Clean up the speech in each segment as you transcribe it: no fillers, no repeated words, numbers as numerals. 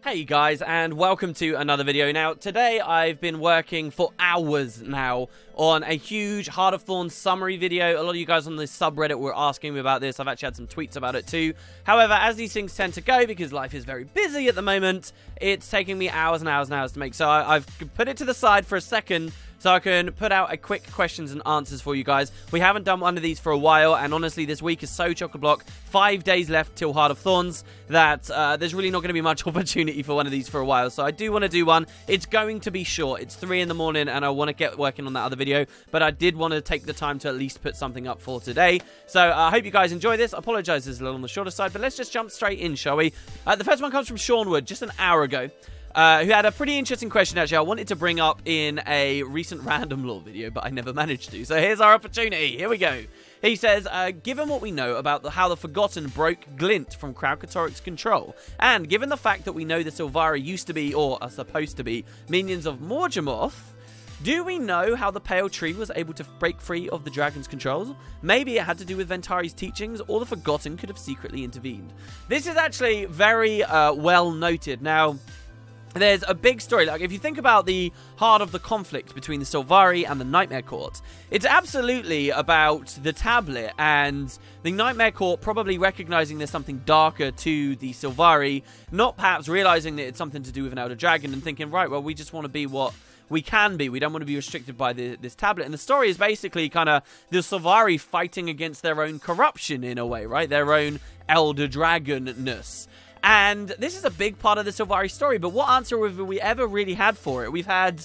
Hey guys, and welcome to another video. Now, today I've been working for hours now on a huge Heart of Thorns summary video. A lot of you guys on the subreddit were asking me about this. I've actually had some tweets about it too. However, as these things tend to go, because life is very busy at the moment, it's taking me hours and hours and hours to make. So I've put it to the side for a second so I can put out a quick questions and answers for you guys. We haven't done one of these for a while, and honestly, this week is so chock-a-block. 5 days left till Heart of Thorns that there's really not going to be much opportunity for one of these for a while. So I do want to do one. It's going to be short. It's 3 in the morning, and I want to get working on that other video. But I did want to take the time to at least put something up for today. So I hope you guys enjoy this. I apologize, it's a little on the shorter side, but let's just jump straight in, shall we? The first one comes from Sean Wood, just an hour ago. Who had a pretty interesting question, actually, I wanted to bring up in a recent random lore video, but I never managed to. So here's our opportunity. Here we go. He says, given what we know about how the Forgotten broke Glint from Kralkatorric's control, and given the fact that we know the Sylvari used to be, or are supposed to be, minions of Morgemoth, do we know how the Pale Tree was able to break free of the dragon's controls? Maybe it had to do with Ventari's teachings, or the Forgotten could have secretly intervened. This is actually very well noted. Now, there's a big story. Like, if you think about the heart of the conflict between the Sylvari and the Nightmare Court, it's absolutely about the tablet and the Nightmare Court probably recognizing there's something darker to the Sylvari, not perhaps realizing that it's something to do with an Elder Dragon and thinking, right, well, we just want to be what we can be. We don't want to be restricted by this tablet. And the story is basically kind of the Sylvari fighting against their own corruption in a way, right? Their own Elder Dragon-ness. And this is a big part of the Sylvari story, but what answer have we ever really had for it? We've had,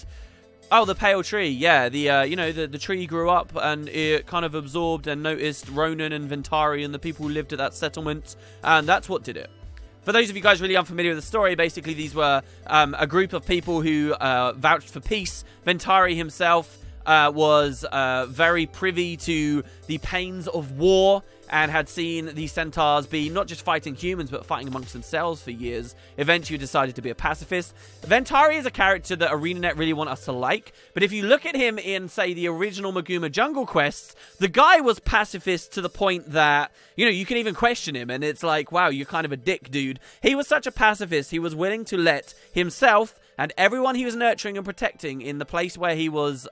oh, the Pale Tree, yeah, the tree grew up and it kind of absorbed and noticed Ronan and Ventari and the people who lived at that settlement, and that's what did it. For those of you guys really unfamiliar with the story, basically these were a group of people who vouched for peace. Ventari himself was very privy to the pains of war and had seen the centaurs be not just fighting humans, but fighting amongst themselves for years. Eventually decided to be a pacifist. Ventari is a character that ArenaNet really want us to like, but if you look at him in, say, the original Maguma Jungle quests, the guy was pacifist to the point that, you know, you can even question him, and it's like, wow, you're kind of a dick, dude. He was such a pacifist, he was willing to let himself and everyone he was nurturing and protecting in the place where he was,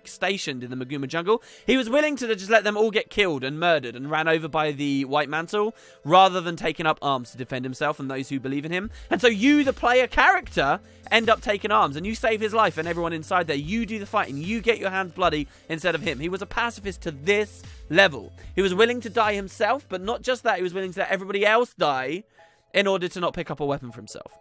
stationed in the Maguma Jungle, he was willing to just let them all get killed and murdered and ran over by the White Mantle, rather than taking up arms to defend himself and those who believe in him. And so you, the player character, end up taking arms, and you save his life and everyone inside there. You do the fighting. You get your hands bloody instead of him. He was a pacifist to this level. He was willing to die himself, but not just that, he was willing to let everybody else die in order to not pick up a weapon for himself.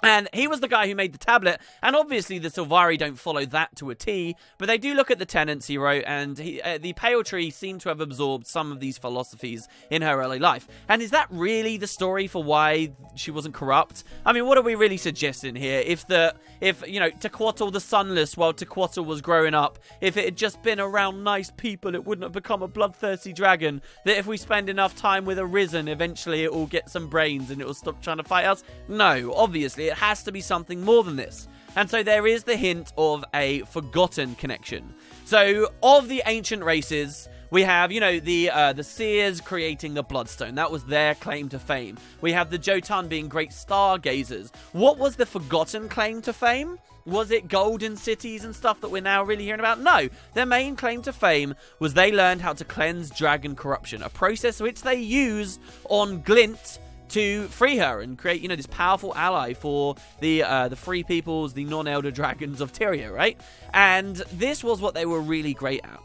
And he was the guy who made the tablet, and obviously the Sylvari don't follow that to a T, but they do look at the tenets he wrote, and the Pale Tree seemed to have absorbed some of these philosophies in her early life. And is that really the story for why she wasn't corrupt? I mean, what are we really suggesting here? If Tequatl the Sunless, while Tequatl was growing up, if it had just been around nice people, it wouldn't have become a bloodthirsty dragon. That if we spend enough time with Arisen, eventually it will get some brains and it will stop trying to fight us? No, obviously. It has to be something more than this. And so there is the hint of a Forgotten connection. So, of the ancient races, we have, the Seers creating the Bloodstone. That was their claim to fame. We have the Jotun being great stargazers. What was the Forgotten claim to fame? Was it golden cities and stuff that we're now really hearing about? No. Their main claim to fame was they learned how to cleanse dragon corruption, a process which they used on Glint to free her and create, this powerful ally for the free peoples, the non-elder dragons of Tyria, right? And this was what they were really great at.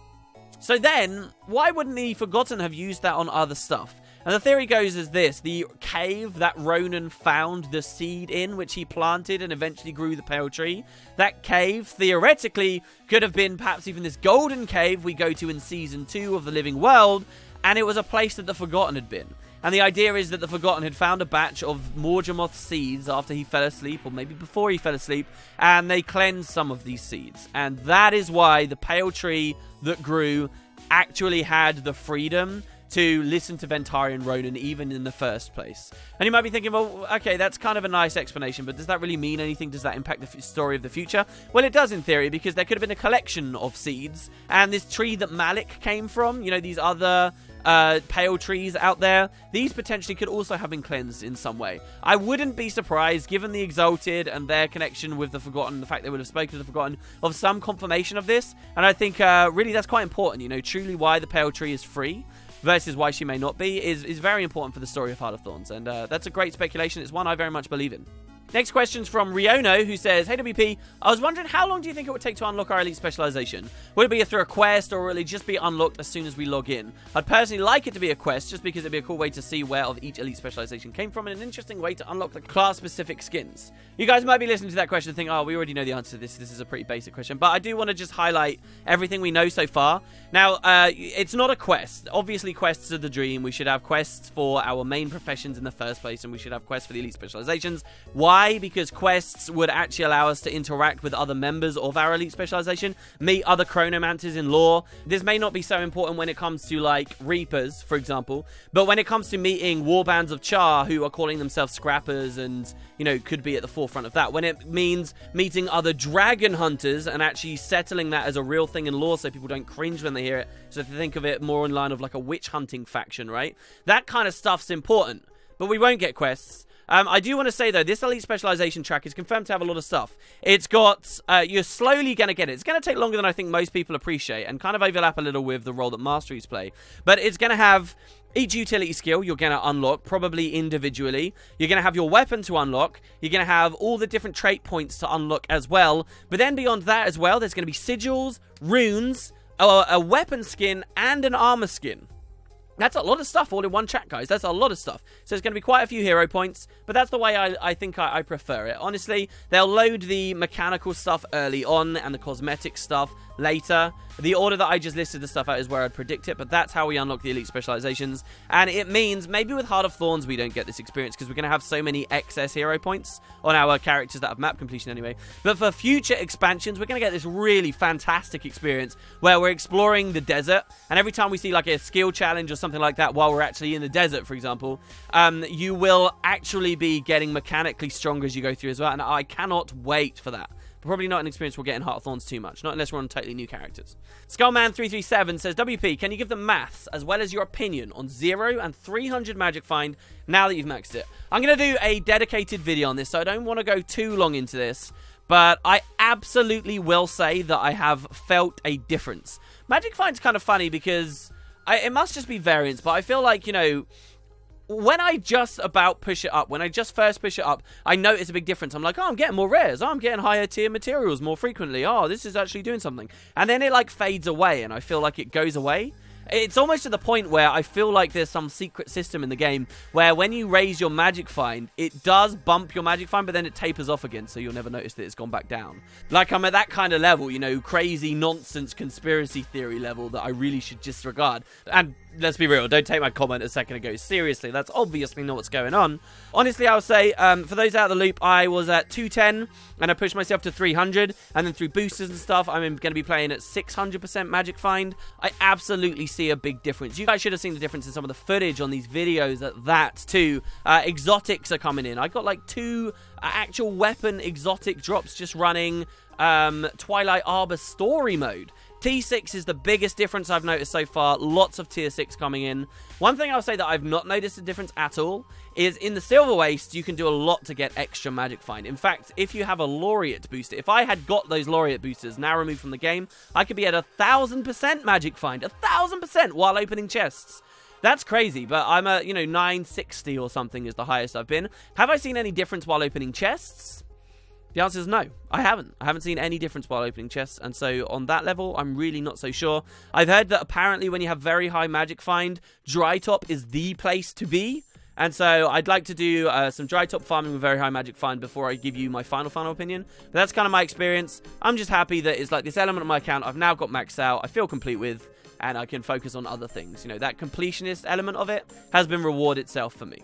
So then, why wouldn't the Forgotten have used that on other stuff? And the theory goes as this: the cave that Ronan found the seed in, which he planted and eventually grew the Pale Tree, that cave theoretically could have been perhaps even this golden cave we go to in Season 2 of The Living World, and it was a place that the Forgotten had been. And the idea is that the Forgotten had found a batch of Morgemoth seeds after he fell asleep, or maybe before he fell asleep, and they cleansed some of these seeds. And that is why the Pale Tree that grew actually had the freedom to listen to Ventari and Ronan even in the first place. And you might be thinking, well, okay, that's kind of a nice explanation, but does that really mean anything? Does that impact the story of the future? Well, it does in theory, because there could have been a collection of seeds, and this tree that Malik came from, you know, these other pale trees out there, these potentially could also have been cleansed in some way. I wouldn't be surprised, given the Exalted and their connection with the Forgotten, the fact they would have spoken to the Forgotten, of some confirmation of this. And I think really that's quite important, you know, truly why the pale tree is free versus why she may not be is very important for the story of Heart of Thorns, and that's a great speculation. It's one I very much believe in. Next question's from Riono, who says, "Hey WP, I was wondering how long do you think it would take to unlock our elite specialization? Would it be through a quest, or will it just be unlocked as soon as we log in? I'd personally like it to be a quest, just because it'd be a cool way to see where of each elite specialization came from, and an interesting way to unlock the class-specific skins." You guys might be listening to that question and think, oh, we already know the answer to this. This is a pretty basic question. But I do want to just highlight everything we know so far. Now, it's not a quest. Obviously, quests are the dream. We should have quests for our main professions in the first place, and we should have quests for the elite specializations. Why? Because quests would actually allow us to interact with other members of our elite specialization, meet other chronomancers in lore. This may not be so important when it comes to, like, Reapers, for example, but when it comes to meeting warbands of Char who are calling themselves Scrappers and, you know, could be at the forefront of that, when it means meeting other dragon hunters and actually settling that as a real thing in lore so people don't cringe when they hear it, so to think of it more in line of like a witch hunting faction, right? That kind of stuff's important, but we won't get quests. I do want to say, though, this elite specialization track is confirmed to have a lot of stuff. It's got, you're slowly going to get it. It's going to take longer than I think most people appreciate, and kind of overlap a little with the role that masteries play. But it's going to have each utility skill you're going to unlock, probably individually. You're going to have your weapon to unlock. You're going to have all the different trait points to unlock as well. But then beyond that as well, there's going to be sigils, runes, a weapon skin, and an armor skin. That's a lot of stuff all in one chat, guys. That's a lot of stuff. So it's going to be quite a few hero points, but that's the way I think I prefer it. Honestly, they'll load the mechanical stuff early on and the cosmetic stuff later. The order that I just listed the stuff out is where I'd predict it, but that's how we unlock the elite specializations. And it means maybe with Heart of Thorns we don't get this experience because we're going to have so many excess hero points on our characters that have map completion anyway. But for future expansions, we're going to get this really fantastic experience where we're exploring the desert, and every time we see like a skill challenge or something like that while we're actually in the desert, for example, you will actually be getting mechanically stronger as you go through as well, and I cannot wait for that. Probably not an experience we'll get in Heart of Thorns too much, not unless we're on totally new characters. Skullman337 says, WP, can you give the maths as well as your opinion on 0 and 300 Magic Find now that you've maxed it? I'm going to do a dedicated video on this, so I don't want to go too long into this, but I absolutely will say that I have felt a difference. Magic Find's kind of funny because it must just be variance, but I feel like, you know, when I just about push it up, when I just first push it up, I notice a big difference. I'm like, oh, I'm getting more rares. Oh, I'm getting higher tier materials more frequently. Oh, this is actually doing something. And then it like fades away and I feel like it goes away. It's almost to the point where I feel like there's some secret system in the game where when you raise your magic find, it does bump your magic find, but then it tapers off again, so you'll never notice that it's gone back down. Like, I'm at that kind of level, you know, crazy nonsense conspiracy theory level that I really should disregard. And let's be real, don't take my comment a second ago seriously. That's obviously not what's going on. Honestly, I would say, for those out of the loop, I was at 210, and I pushed myself to 300, and then through boosters and stuff, I'm going to be playing at 600% magic find. I absolutely see a big difference. You guys should have seen the difference in some of the footage on these videos at that, too. Exotics are coming in. I got, like, 2 actual weapon exotic drops just running Twilight Arbor story mode. T6 is the biggest difference I've noticed so far. Lots of tier 6 coming in. One thing I'll say that I've not noticed a difference at all is in the Silver Waste, you can do a lot to get extra magic find. In fact, if you have a Laureate booster, if I had got those Laureate boosters now removed from the game, I could be at 1,000% magic find. 1,000% while opening chests. That's crazy, but I'm at, you know, 960 or something is the highest I've been. Have I seen any difference while opening chests? The answer is no, I haven't. I haven't seen any difference while opening chests, and so on that level, I'm really not so sure. I've heard that apparently when you have very high magic find, dry top is the place to be, and so I'd like to do some dry top farming with very high magic find before I give you my final opinion. But that's kind of my experience. I'm just happy that it's like this element of my account I've now got maxed out, I feel complete with, and I can focus on other things. You know, that completionist element of it has been rewarded itself for me.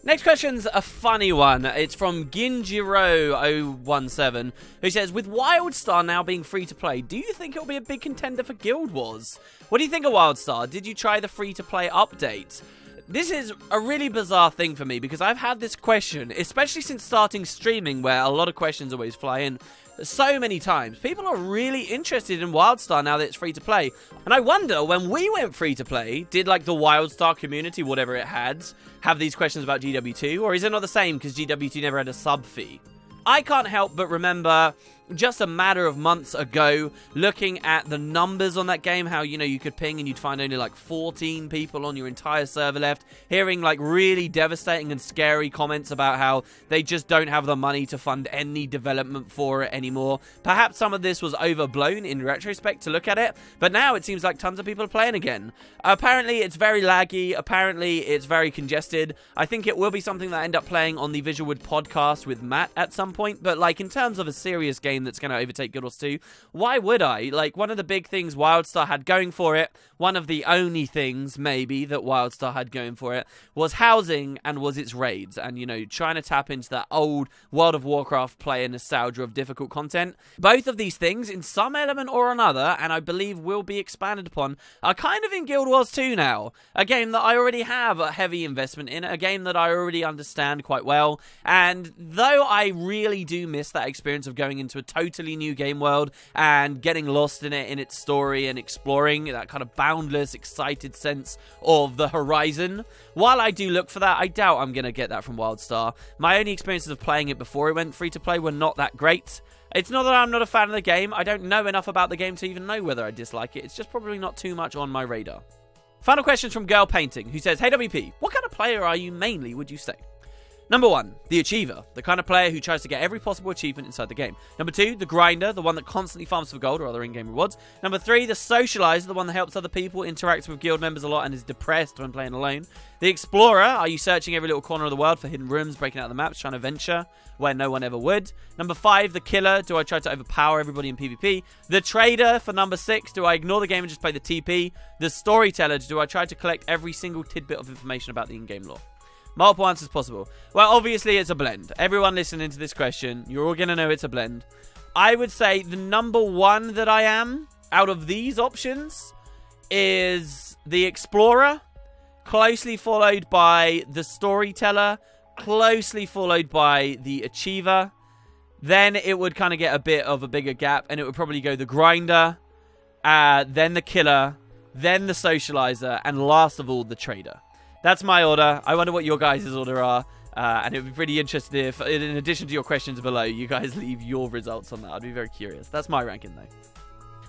Next question's a funny one. It's from Ginjiro017, who says, with Wildstar now being free to play, do you think it'll be a big contender for Guild Wars? What do you think of Wildstar? Did you try the free to play update? This is a really bizarre thing for me because I've had this question, especially since starting streaming, where a lot of questions always fly in. So many times. People are really interested in Wildstar now that it's free to play. And I wonder, when we went free to play, did like the Wildstar community, whatever it had, have these questions about GW2? Or is it not the same because GW2 never had a sub fee? I can't help but remember just a matter of months ago looking at the numbers on that game, how, you know, you could ping and you'd find only like 14 people on your entire server left, hearing like really devastating and scary comments about how they just don't have the money to fund any development for it anymore. Perhaps some of this was overblown in retrospect to look at it, but now it seems like tons of people are playing again. Apparently it's very laggy, apparently it's very congested. I think it will be something that I end up playing on the Visualwood podcast with Matt at some point, but like in terms of a serious game that's going to overtake Guild Wars 2, why would I? Like, one of the big things Wildstar had going for it, one of the only things maybe that Wildstar had going for it, was housing and was its raids, and, you know, trying to tap into that old World of Warcraft player nostalgia of difficult content. Both of these things, in some element or another, and I believe will be expanded upon, are kind of in Guild Wars 2 now. A game that I already have a heavy investment in, a game that I already understand quite well, and though I really do miss that experience of going into a totally new game world and getting lost in it, in its story, and exploring that kind of boundless, excited sense of the horizon, while I do look for that, I doubt I'm going to get that from Wildstar. My only experiences of playing it before it went free to play were not that great. It's not that I'm not a fan of the game, I don't know enough about the game to even know whether I dislike it, it's just probably not too much on my radar. Final question from Girl Painting, who says, hey WP, what kind of player are you mainly, would you say? Number 1, the achiever, the kind of player who tries to get every possible achievement inside the game. Number 2, the grinder, the one that constantly farms for gold or other in-game rewards. Number 3, the socializer, the one that helps other people, interacts with guild members a lot and is depressed when playing alone. The explorer, are you searching every little corner of the world for hidden rooms, breaking out the maps, trying to venture where no one ever would. Number 5, the killer, do I try to overpower everybody in PvP? The trader, for number 6, do I ignore the game and just play the TP? The storyteller, do I try to collect every single tidbit of information about the in-game lore? Multiple answers possible. Well, obviously it's a blend. Everyone listening to this question, you're all going to know it's a blend. I would say the number 1 that I am out of these options is the explorer, closely followed by the storyteller, closely followed by the achiever. Then it would kind of get a bit of a bigger gap, and it would probably go the grinder, then the killer, then the socializer, and last of all, the trader. That's my order. I wonder what your guys' order are. And it would be pretty interesting if, in addition to your questions below, you guys leave your results on that. I'd be very curious. That's my ranking, though.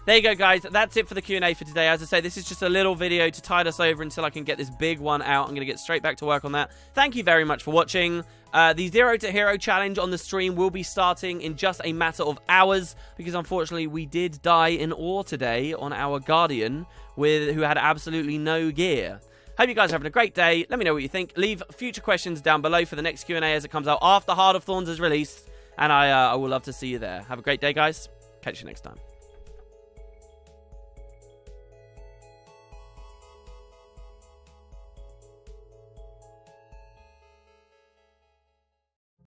There you go, guys. That's it for the Q&A for today. As I say, this is just a little video to tide us over until I can get this big one out. I'm going to get straight back to work on that. Thank you very much for watching. The Zero to Hero challenge on the stream will be starting in just a matter of hours, because unfortunately we did die in ore today on our Guardian, who had absolutely no gear. Hope you guys are having a great day. Let me know what you think. Leave future questions down below for the next Q&A as it comes out after Heart of Thorns is released. And I will love to see you there. Have a great day, guys. Catch you next time.